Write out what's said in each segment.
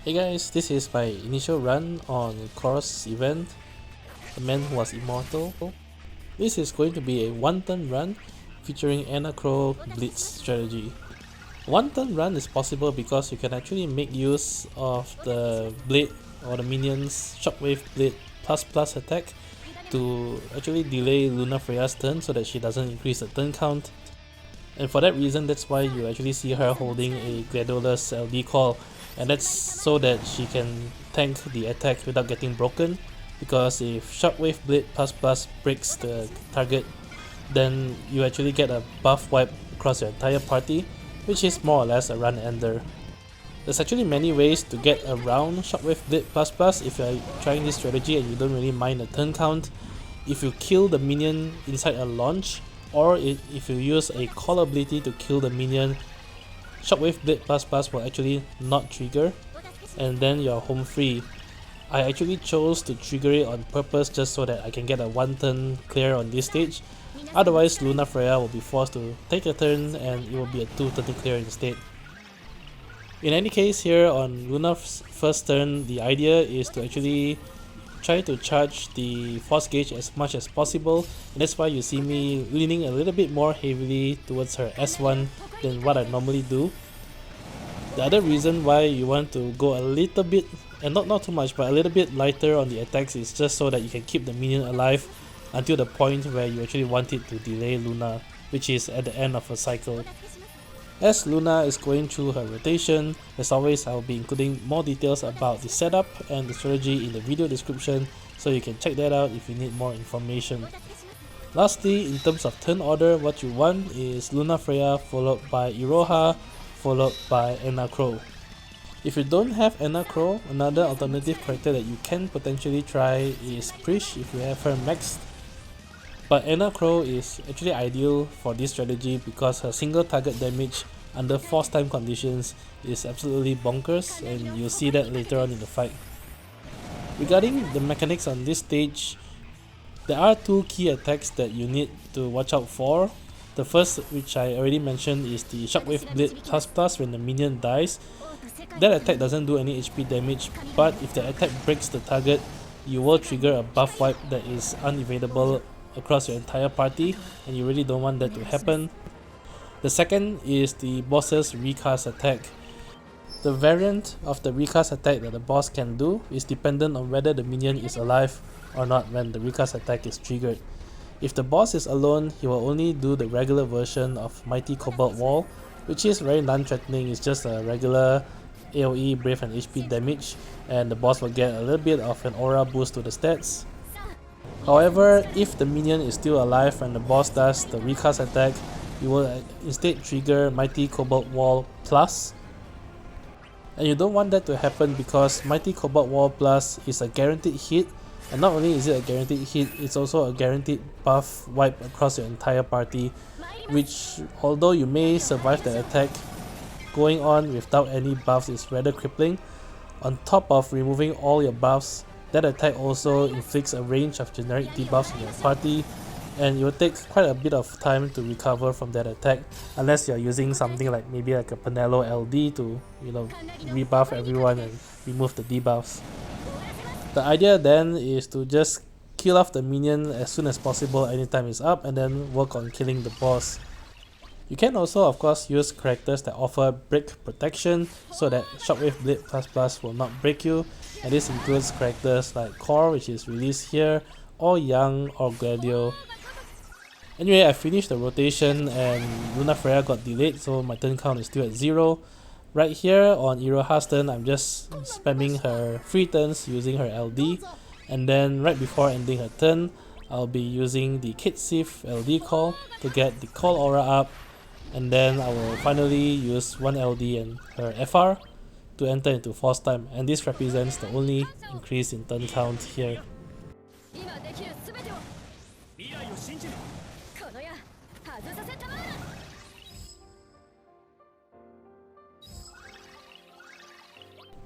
Hey guys, this is my initial run on Kros event, the man who was immortal. This is going to be a 1-turn run featuring Enna Kros Blitz strategy. 1-turn run is possible because you can actually make use of the blade or the minion's Shockwave Blade plus attack to actually delay Luna Freya's turn so that she doesn't increase the turn count. And for that reason, that's why you actually see her holding a Gladiolus LD call, and that's so that she can tank the attack without getting broken, because if Shockwave Blade plus breaks the target, then you actually get a buff wipe across your entire party, which is more or less a run ender. There's actually many ways to get around Shockwave Blade plus if you're trying this strategy and you don't really mind the turn count. If you kill the minion inside a launch, or if you use a call ability to kill the minion, Shockwave Blade plus will actually not trigger, and then you're home free. I actually chose to trigger it on purpose just so that I can get a 1-turn clear on this stage. Otherwise, Luna Freya will be forced to take a turn and it will be a 2-turn clear instead. In any case, here on Luna's first turn, the idea is to actually try to charge the force gauge as much as possible, and that's why you see me leaning a little bit more heavily towards her S1 than what I normally do. The other reason why you want to go a little bit, and not too much, but a little bit lighter on the attacks, is just so that you can keep the minion alive until the point where you actually want it to delay Luna, which is at the end of a cycle. As Luna is going through her rotation, as always, I'll be including more details about the setup and the strategy in the video description, so you can check that out if you need more information. Lastly, in terms of turn order, what you want is Luna Freya followed by Iroha followed by Enna Kros. If you don't have Enna Kros, another alternative character that you can potentially try is Prishe if you have her maxed. But Enna Kros is actually ideal for this strategy because her single target damage under force time conditions is absolutely bonkers, and you'll see that later on in the fight. Regarding the mechanics on this stage, there are two key attacks that you need to watch out for. The first, which I already mentioned, is the Shockwave Blade plus when the minion dies. That attack doesn't do any HP damage, but if the attack breaks the target, you will trigger a buff wipe that is unevadable across your entire party, and you really don't want that to happen. The second is the boss's recast attack. The variant of the recast attack that the boss can do is dependent on whether the minion is alive or not when the recast attack is triggered. If the boss is alone, he will only do the regular version of Mighty Cobalt Wall, which is very non-threatening. It's just a regular AoE, Brave and HP damage, and the boss will get a little bit of an aura boost to the stats. However, if the minion is still alive when the boss does the recast attack, you will instead trigger Mighty Cobalt Wall Plus. And you don't want that to happen because Mighty Cobalt Wall Plus is a guaranteed hit, and not only is it a guaranteed hit, it's also a guaranteed buff wipe across your entire party, which, although you may survive the attack, going on without any buffs is rather crippling. On top of removing all your buffs, that attack also inflicts a range of generic debuffs in your party, and it will take quite a bit of time to recover from that attack, unless you're using something like maybe like a Prishe LD to, rebuff everyone and remove the debuffs. The idea then is to just kill off the minion as soon as possible anytime it's up, and then work on killing the boss. You can also of course use characters that offer break protection so that Shockwave Blade plus will not break you, and this includes characters like Core, which is released here, or Young or Gladio. Anyway, I finished the rotation and Luna Freya got delayed, so my turn count is still at 0. Right here on Iroha's turn, I'm just spamming her free turns using her LD, and then right before ending her turn, I'll be using the Cait Sith LD call to get the call aura up, and then I will finally use one LD and her FR to enter into force time, and this represents the only increase in turn count here.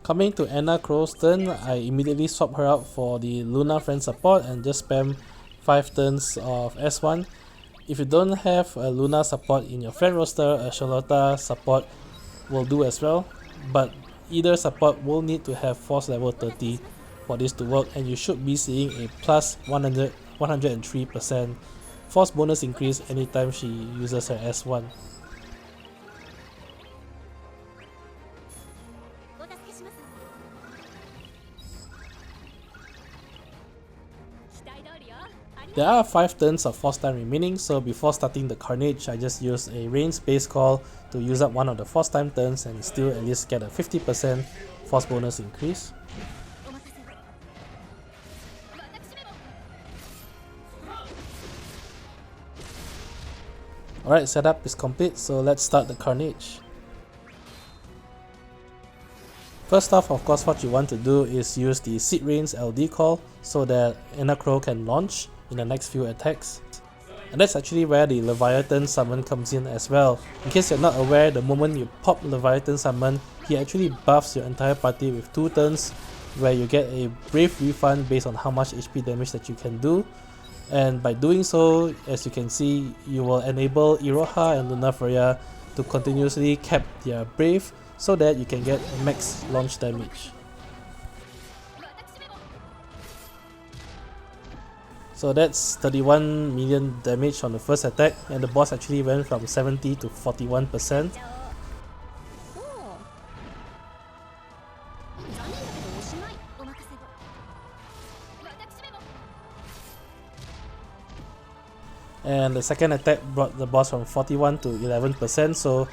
Coming to Enna Kros' turn, I immediately swap her out for the Luna friend support and just spam 5 turns of S1. If you don't have a Luna support in your friend roster, a Charlotta support will do as well, but either support will need to have force level 30 for this to work, and you should be seeing a plus 103% force bonus increase anytime she uses her S1. There are 5 turns of force time remaining, so before starting the Carnage, I just use a Raines base call to use up one of the force time turns and still at least get a 50% force bonus increase. Alright, setup is complete, so let's start the Carnage. First off, of course, what you want to do is use the Cid Raines LD call so that Enna Kros can launch in the next few attacks. And that's actually where the Leviathan summon comes in as well. In case you're not aware, the moment you pop Leviathan summon, he actually buffs your entire party with 2 turns, where you get a brave refund based on how much HP damage that you can do. And by doing so, as you can see, you will enable Iroha and Luna Freya to continuously cap their brave so that you can get max launch damage. So that's 31 million damage on the first attack, and the boss actually went from 70 to 41%. And the second attack brought the boss from 41 to 11%, so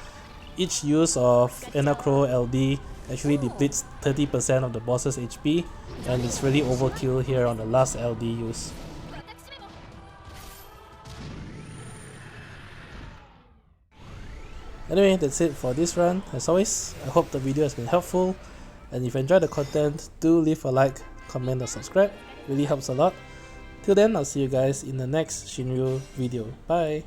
each use of Enna Kros LD actually depletes 30% of the boss's HP, and it's really overkill here on the last LD use. Anyway, that's it for this run. As always, I hope the video has been helpful, and if you enjoyed the content, do leave a like, comment and subscribe. It really helps a lot. Till then, I'll see you guys in the next Shinryu video. Bye!